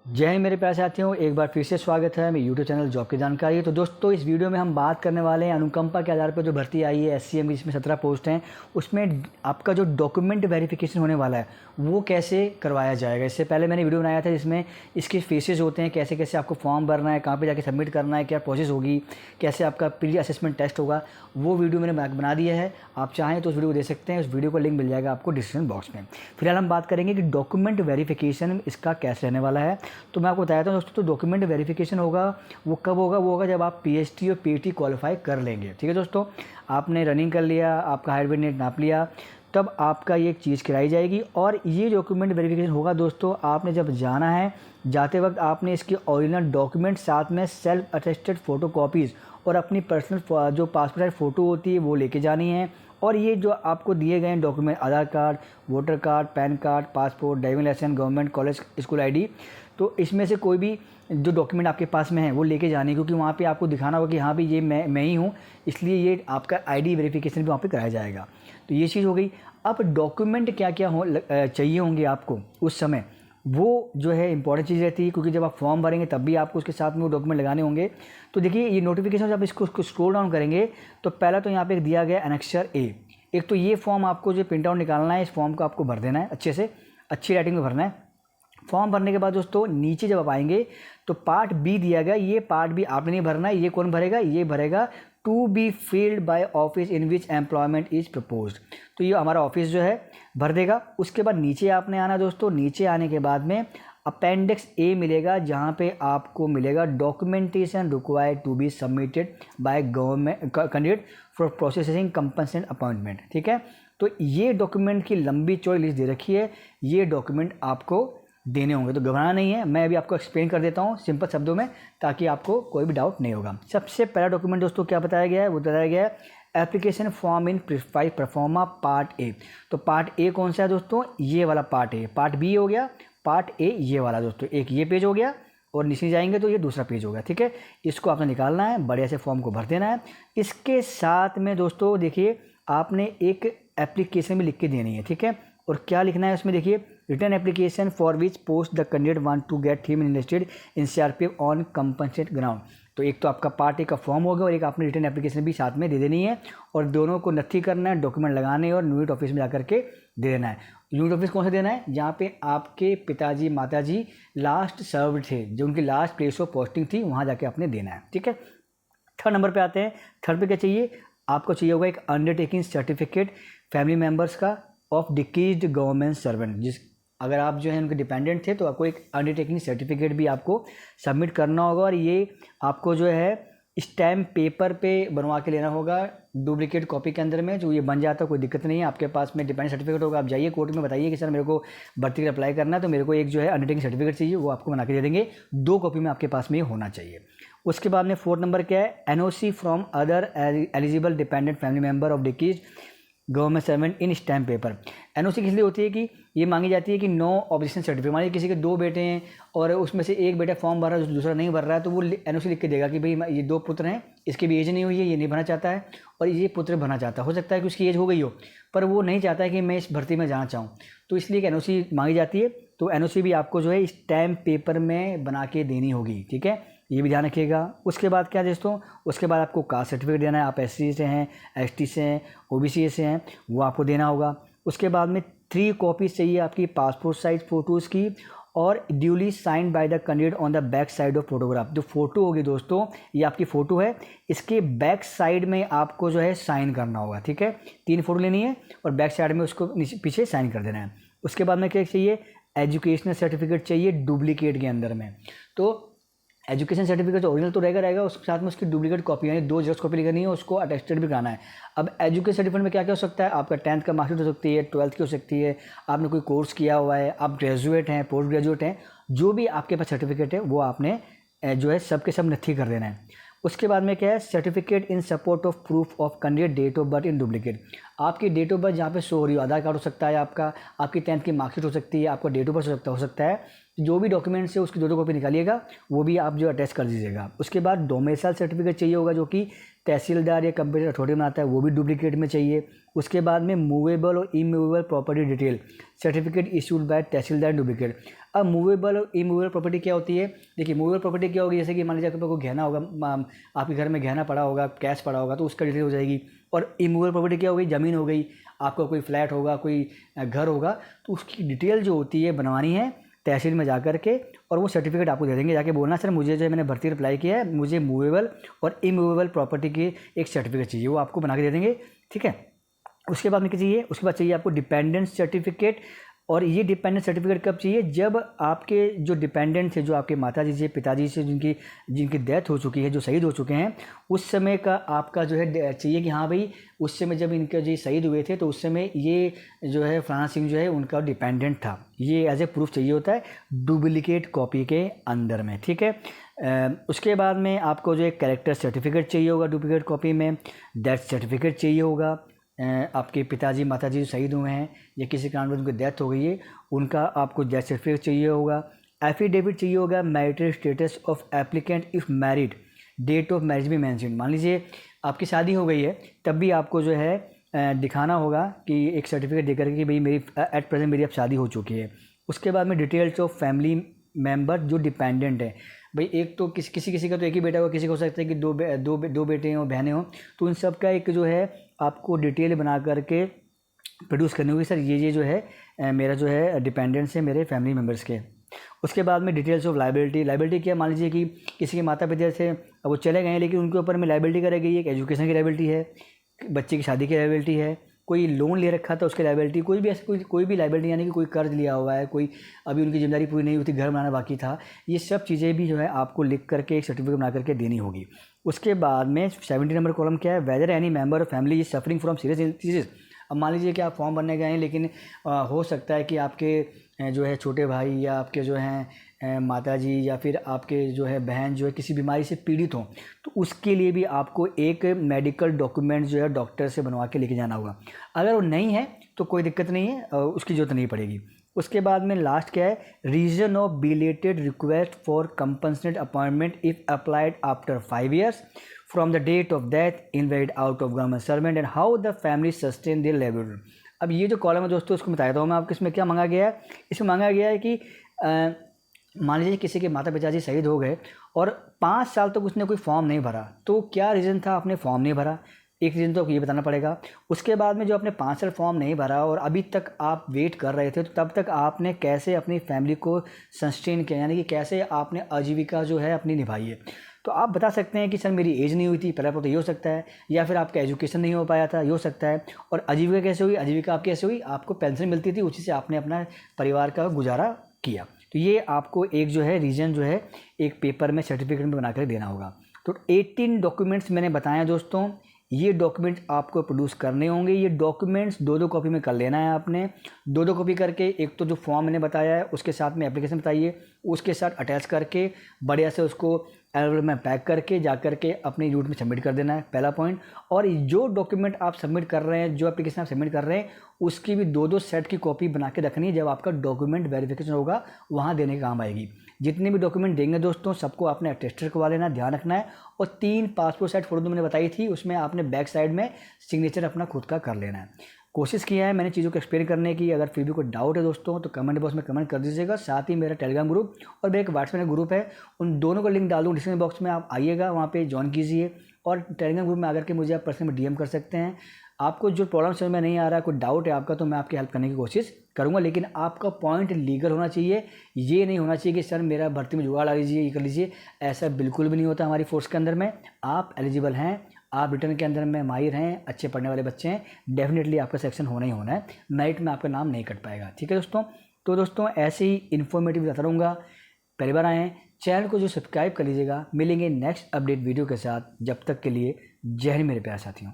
जय हिंद मेरे प्यारे साथियों, एक बार फिर से स्वागत है मेरे यूट्यूब चैनल जॉब की जानकारी। तो दोस्तों, इस वीडियो में हम बात करने वाले हैं अनुकंपा के आधार पर जो भर्ती आई है SCM की, जिसमें 17 पोस्ट हैं। उसमें आपका जो डॉक्यूमेंट वेरिफिकेशन होने वाला है वो कैसे करवाया जाएगा। इससे पहले मैंने वीडियो बनाया था जिसमें इसके फेसेस होते हैं, कैसे कैसे आपको फॉर्म भरना है, कहाँ पर जाके सबमिट करना है, क्या प्रोसेस होगी, कैसे आपका प्री असेसमेंट टेस्ट होगा। वो वीडियो मैंने बना दिया है, आप चाहें तो उस वीडियो को देख सकते हैं। उस वीडियो को लिंक मिल जाएगा आपको डिस्क्रिप्शन बॉक्स में। फिलहाल हम बात करेंगे कि डॉक्यूमेंट वेरिफिकेशन इसका कैसे रहने वाला है। तो मैं आपको बताया था दोस्तों, तो डॉक्यूमेंट वेरिफिकेशन होगा वो कब होगा, वो होगा जब आप PhD और PhD क्वालिफाई कर लेंगे। ठीक है दोस्तों, आपने रनिंग कर लिया, आपका हाइट वेट नाप लिया, तब आपका ये चीज़ कराई जाएगी। और ये डॉक्यूमेंट वेरिफिकेशन होगा दोस्तों, आपने जब जाना है, जाते वक्त आपने इसके ओरिजिनल डॉक्यूमेंट साथ में सेल्फ अटेस्टेड फ़ोटो कॉपीज़ और अपनी पर्सनल जो पासपोर्ट साइज फ़ोटो होती है वो लेके जानी है। और ये जो आपको दिए गए हैं document, Aadhaar card, voter card, PAN card, passport, driving licence, government college school ID, तो इसमें से कोई भी जो डॉक्यूमेंट आपके पास में है वो लेके जाने, क्योंकि वहाँ पे आपको दिखाना होगा कि हाँ भी ये मैं ही हूँ, इसलिए ये आपका ID वेरिफिकेशन भी वहाँ पे कराया जाएगा। तो ये चीज़ हो गई। अब डॉक्यूमेंट क्या क्या चाहिए होंगे आपको उस समय, वो जो है इंपॉर्टेंट चीज़ रहती है, क्योंकि जब आप फॉर्म भरेंगे तब भी आपको उसके साथ में वो डॉक्यूमेंट लगाने होंगे। तो देखिए, ये नोटिफिकेशन जब इसको स्क्रॉल डाउन करेंगे तो पहला तो यहाँ पे दिया गया एनेक्सर A। एक तो ये फॉर्म आपको जो प्रिंट आउट निकालना है, इस फॉर्म को आपको भर देना है, अच्छे से अच्छी राइटिंग में भरना है। फॉर्म भरने के बाद दोस्तों नीचे जब आप आएंगे तो पार्ट B दिया गया, ये पार्ट B आपने नहीं भरना है। ये कौन भरेगा? ये भरेगा to be filled by office in which employment is proposed. तो ये हमारा ऑफिस जो है भर देगा। उसके बाद नीचे आपने आना दोस्तों, नीचे आने के बाद में अपेंडिक्स A मिलेगा, जहाँ पे आपको मिलेगा documentation required to be submitted by government candidate for processing compassionate appointment. ठीक है, तो ये डॉक्यूमेंट की लंबी चौड़ी लिस्ट दे रखी है, ये डॉक्यूमेंट आपको देने होंगे। तो घबराना नहीं है, मैं अभी आपको एक्सप्लेन कर देता हूँ सिंपल शब्दों में, ताकि आपको कोई भी डाउट नहीं होगा। सबसे पहला डॉक्यूमेंट दोस्तों क्या बताया गया है, वो बताया गया है application form in prefilled proforma part A। तो पार्ट A कौन सा है दोस्तों? ये वाला पार्ट A। पार्ट B हो गया, पार्ट A ये वाला दोस्तों, एक ये पेज हो गया और नीचे जाएंगे तो ये दूसरा पेज होगा। ठीक है, इसको आपने निकालना है, बढ़िया से फॉर्म को भर देना है। इसके साथ में दोस्तों देखिए, आपने एक एप्लीकेशन भी लिख के देनी है। ठीक है, और क्या लिखना है उसमें देखिए, return application for which post the candidate want to get him enlisted in CRPF on compensate ground. तो एक तो आपका पार्ट A का फॉर्म होगा और एक आपने रिटर्न एप्लीकेशन भी साथ में दे देनी है, और दोनों को नथी करना है, डॉक्यूमेंट लगाने और यूनिट ऑफिस में जाकर के दे देना है। यूनिट ऑफिस कौन सा देना है? जहाँ पे आपके पिताजी माताजी लास्ट सर्व थे, जो उनकी लास्ट प्लेस ऑफ पोस्टिंग थी, वहाँ जाके आपने देना है। ठीक है, थर्ड नंबर पे आते हैं। थर्ड पे क्या चाहिए आपको? चाहिए होगा एक अंडरटेकिंग सर्टिफिकेट फैमिली मेम्बर्स का ऑफ डिक्रीज्ड गवर्नमेंट सर्वेंट। जिस अगर आप जो है उनके डिपेंडेंट थे तो आपको एक अंडरटेकिंग सर्टिफिकेट भी आपको सबमिट करना होगा, और ये आपको जो है स्टैम्प पेपर पे बनवा के लेना होगा, डुप्लीकेट कॉपी के अंदर में, जो ये बन जाता है, कोई दिक्कत नहीं है। आपके पास में डिपेंडेंट सर्टिफिकेट होगा, आप जाइए कोर्ट में बताइए कि सर मेरे को भर्ती का अप्लाई करना है, तो मेरे को एक जो है अंडरटेकिंग सर्टिफिकेट चाहिए, वो आपको बना के दे देंगे। 2 कॉपी में आपके पास में होना चाहिए। उसके बाद में 4 नंबर क्या है? NOC from other eligible dependent family member of decrease government servant in stamp paper. NOC किस लिए होती है कि ये मांगी जाती है कि नो ऑब्जेक्शन सर्टिफिकेट। मान लीजिए किसी के 2 बेटे हैं और उसमें से एक बेटा फॉर्म भर रहा है, दूसरा नहीं भर रहा है, तो वो NOC लिख के देगा कि भाई ये 2 पुत्र हैं, इसकी भी एज नहीं हुई है, ये नहीं भरना चाहता है, और ये पुत्र भरना चाहता है। हो सकता है कि उसकी एज हो गई हो, पर वो नहीं चाहता है कि मैं इस भर्ती में जाना चाहूँ, तो इसलिए एक NOC मांगी जाती है। तो NOC भी आपको जो है स्टैम्प पेपर में बना के देनी होगी। ठीक है, ये भी ध्यान रखिएगा। उसके बाद क्या दोस्तों? उसके बाद आपको कास्ट सर्टिफिकेट देना है, आप SC से हैं, ST से हैं, OBC से हैं, वो आपको देना होगा। उसके बाद में 3 कॉपीज चाहिए आपकी पासपोर्ट साइज फ़ोटोज़ की, और duly signed by the candidate on the back side of photograph. जो फ़ोटो होगी दोस्तों, ये आपकी फ़ोटो है, इसके बैक साइड में आपको जो है साइन करना होगा। ठीक है, 3 फोटो लेनी है और बैक साइड में उसको पीछे साइन कर देना है। उसके बाद में क्या चाहिए? एजुकेशनल सर्टिफिकेट चाहिए डुप्लीकेट के अंदर में। तो एजुकेशन सर्टिफिकेट तो ओरिजिनल तो रहेगा, उसके साथ में उसकी डुप्लीकेट कॉपी यानी 2 जेरॉक्स कॉपी लेनी है, उसको अटेस्टेड भी कराना है। अब एजुकेशन सर्टिफिकेट में क्या क्या हो सकता है? आपका 10th का मार्कशीट हो सकती है, 12th की हो सकती है, आपने कोई कोर्स किया हुआ है, आप ग्रेजुएट हैं, पोस्ट ग्रेजुएट हैं, जो भी आपके पास सर्टिफिकेट है वो आपने जो है सब के सब नथी कर देना है। उसके बाद में क्या है? Certificate in support of proof of candidate date of birth in duplicate. आपकी डेट ऑफ बर्थ जहाँ पे शो हो रही हो, आधार कार्ड हो सकता है आपका, आपकी 10th की मार्कशीट हो सकती है, आपका डेट ऑफ बर्थ हो सकता है। जो भी डॉक्यूमेंट्स है उसकी 2 कॉपी निकालिएगा, वो भी आप जो अटैच कर दीजिएगा। उसके बाद डोमिसाइल सर्टिफिकेट चाहिए होगा, जो कि तहसीलदार या कंप्यूटर अथॉरिटी बनाता है वो भी डुप्लीकेट में चाहिए। उसके बाद में मूवेबल और immovable property detail certificate issued by tehsildar duplicate. अब मूवेबल और इमूवेबल प्रॉपर्टी क्या होती है? देखिए मूवेबल प्रॉपर्टी क्या होगी, जैसे कि मान लीजिए आपके पास कोई गहना होगा, आपके घर में गहना पड़ा होगा, कैश पड़ा होगा, तो उसका डिटेल हो जाएगी। और इमूवेबल प्रॉपर्टी क्या हो गई? ज़मीन हो गई, आपका कोई फ्लैट होगा, कोई घर होगा, तो उसकी डिटेल जो होती है बनवानी है तहसील में जा कर के, और वो सर्टिफिकेट आपको दे देंगे। जाके बोलना सर मुझे जो है मैंने भर्ती अप्लाई किया है, मुझे मूवेबल और इमूवेबल प्रॉपर्टी की एक सर्टिफिकेट चाहिए, वो आपको बना के दे देंगे। ठीक है, उसके बाद में क्या चाहिए? उसके बाद चाहिए आपको डिपेंडेंस सर्टिफिकेट। और ये डिपेंडेंस सर्टिफिकेट कब चाहिए? जब आपके जो डिपेंडेंट थे, जो आपके माताजी से, पिताजी से, जिनकी डेथ हो चुकी है, जो शहीद हो चुके हैं, उस समय का आपका जो है चाहिए कि हाँ भाई उस समय जब इनके जो शहीद हुए थे तो उस समय ये जो है फलाना सिंह जो है उनका डिपेंडेंट था, ये एज ए प्रूफ चाहिए होता है डुप्लीकेट कॉपी के अंदर में। ठीक है, उसके बाद में आपको जो एक कैरेक्टर सर्टिफिकेट चाहिए होगा डुप्लीकेट कॉपी में, डेथ सर्टिफिकेट चाहिए होगा। आपके पिताजी माताजी जो शहीद हुए हैं या किसी कारण उनकी डेथ हो गई है, उनका आपको डेथ सर्टिफिकेट चाहिए होगा। एफिडेविट चाहिए होगा marital status of applicant if married, date of marriage भी मेंशन। मान लीजिए आपकी शादी हो गई है, तब भी आपको जो है दिखाना होगा कि एक सर्टिफिकेट दे करके कि भाई मेरी एट प्रेजेंट मेरी अब शादी हो चुकी है। उसके बाद में डिटेल्स ऑफ फैमिली मेंबर जो डिपेंडेंट है, भाई एक तो किसी का तो एक ही बेटा होगा, किसी को हो सकता है कि दो बेटे हों, बहनें हों, तो उन सब का एक जो है आपको डिटेल बना करके प्रोड्यूस करनी होगी, सर ये जो है मेरा जो है डिपेंडेंट्स है मेरे फैमिली मेम्बर्स के। उसके बाद में डिटेल्स ऑफ लाइबिलिटी क्या? मान लीजिए कि किसी के माता पिता से वो चले गए हैं, लेकिन उनके ऊपर में लाइबिलिटी क्या रह गई है? एक एजुकेशन की लाइबिलिटी है, बच्चे की शादी की लाइबिलिटी है, कोई लोन ले रखा था उसकी लाइबिलिटी, कोई भी ऐसी कोई भी लाइबिलिटी, यानी कि कोई कर्ज लिया हुआ है, कोई अभी उनकी जिम्मेदारी पूरी नहीं हुई थी, घर बनाना बाकी था, ये सब चीज़ें भी जो है आपको लिख करके एक सर्टिफिकेट बना करके देनी होगी। उसके बाद में 70 नंबर कॉलम क्या है? Whether any member of family is suffering from serious disease. अब मान लीजिए कि आप फॉर्म भरने गए हैं, लेकिन हो सकता है कि आपके जो है छोटे भाई या आपके जो हैं माताजी या फिर आपके जो है बहन जो है किसी बीमारी से पीड़ित हों, तो उसके लिए भी आपको एक मेडिकल डॉक्यूमेंट जो है डॉक्टर से बनवा के लेके जाना होगा। अगर वो नहीं है तो कोई दिक्कत नहीं है, उसकी ज़रूरत नहीं पड़ेगी। उसके बाद में लास्ट क्या है? Reason of belated request for compensate appointment if applied after 5 years from the date of death, invalid out of government servant, and how the family sustain their livelihood. अब ये जो कॉलम है दोस्तों, इसको बताता हूँ मैं आपको। इसमें क्या मांगा गया है? इसमें मांगा गया है कि मान लीजिए किसी के माता पिताजी शहीद हो गए और 5 साल तक उसने कोई फॉर्म नहीं भरा, तो क्या रीज़न था आपने फॉर्म नहीं भरा? एक रीज़न तो ये बताना पड़ेगा। उसके बाद में जो आपने 5 साल फॉर्म नहीं भरा और अभी तक आप वेट कर रहे थे, तो तब तक आपने कैसे अपनी फैमिली को सस्टेन किया, यानी कि कैसे आपने आजीविका जो है अपनी निभाई है। तो आप बता सकते हैं कि सर मेरी एज नहीं हुई थी, पहला तो ये हो सकता है, या फिर आपका एजुकेशन नहीं हो पाया था, ये हो सकता है। और आजीविका कैसे हुई? आजीविका आपकी कैसे हुई? आपको पेंशन मिलती थी, उसी से आपने अपना परिवार का गुजारा किया। तो ये आपको एक जो है रीज़न जो है एक पेपर में सर्टिफिकेट में बना कर देना होगा। तो 18 डॉक्यूमेंट्स मैंने बताया दोस्तों, ये डॉक्यूमेंट्स आपको प्रोड्यूस करने होंगे। ये डॉक्यूमेंट्स 2-2 कॉपी में कर लेना है आपने, 2-2 कॉपी करके। एक तो जो फॉर्म मैंने बताया है उसके साथ में एप्लीकेशन बताइए, उसके साथ अटैच करके बढ़िया से उसको एल्बम में पैक करके जा करके अपने यूट्यूब में सबमिट कर देना है, पहला पॉइंट। और जो डॉक्यूमेंट आप सबमिट कर रहे हैं, जो एप्लीकेशन आप सबमिट कर रहे हैं, उसकी भी 2-2 सेट की कॉपी बना के रखनी है। जब आपका डॉक्यूमेंट वेरिफिकेशन होगा वहाँ देने के काम आएगी। जितने भी डॉक्यूमेंट देंगे दोस्तों, सबको आपने अटेस्टेड करवा लेना, ध्यान रखना है। और 3 पासपोर्ट साइज फोटो मैंने बताई थी, उसमें आपने बैक साइड में सिग्नेचर अपना खुद का कर लेना है। कोशिश किया है मैंने चीज़ों को एक्सप्लेन करने की। अगर फिर भी कोई डाउट है दोस्तों तो कमेंट बॉक्स में कमेंट कर दीजिएगा। साथ ही मेरा टेलीग्राम ग्रुप और मेरा एक व्हाट्सएप में ग्रुप है, उन दोनों का लिंक डाल दूँ डिस्क्रिप्शन बॉक्स में, आप आइएगा वहाँ पे ज्वाइन कीजिए। और टेलीग्राम ग्रुप में आकर के मुझे आप पर्सनल में डीएम कर सकते हैं। आपको जो प्रॉब्लम समझ में नहीं आ रहा है, कोई डाउट है आपका, तो मैं आपकी हेल्प करने की कोशिश करूँगा। लेकिन आपका पॉइंट लीगल होना चाहिए, ये नहीं होना चाहिए कि सर मेरा भर्ती में जुगाड़ आ लीजिए, ये कर लीजिए। ऐसा बिल्कुल भी नहीं होता हमारी फोर्स के अंदर में। आप एलिजिबल हैं, आप रिटर्न के अंदर में माहिर हैं, अच्छे पढ़ने वाले बच्चे हैं, डेफिनेटली आपका सेक्शन होना ही होना है। मेरिट में आपका नाम नहीं कट पाएगा। ठीक है दोस्तों, तो दोस्तों ऐसे ही इन्फॉर्मेटिव बताता रहूँगा। पहली बार आए हैं चैनल को जो सब्सक्राइब कर लीजिएगा। मिलेंगे नेक्स्ट अपडेट वीडियो के साथ, जब तक के लिए जय हिंद मेरे प्यारे साथियों।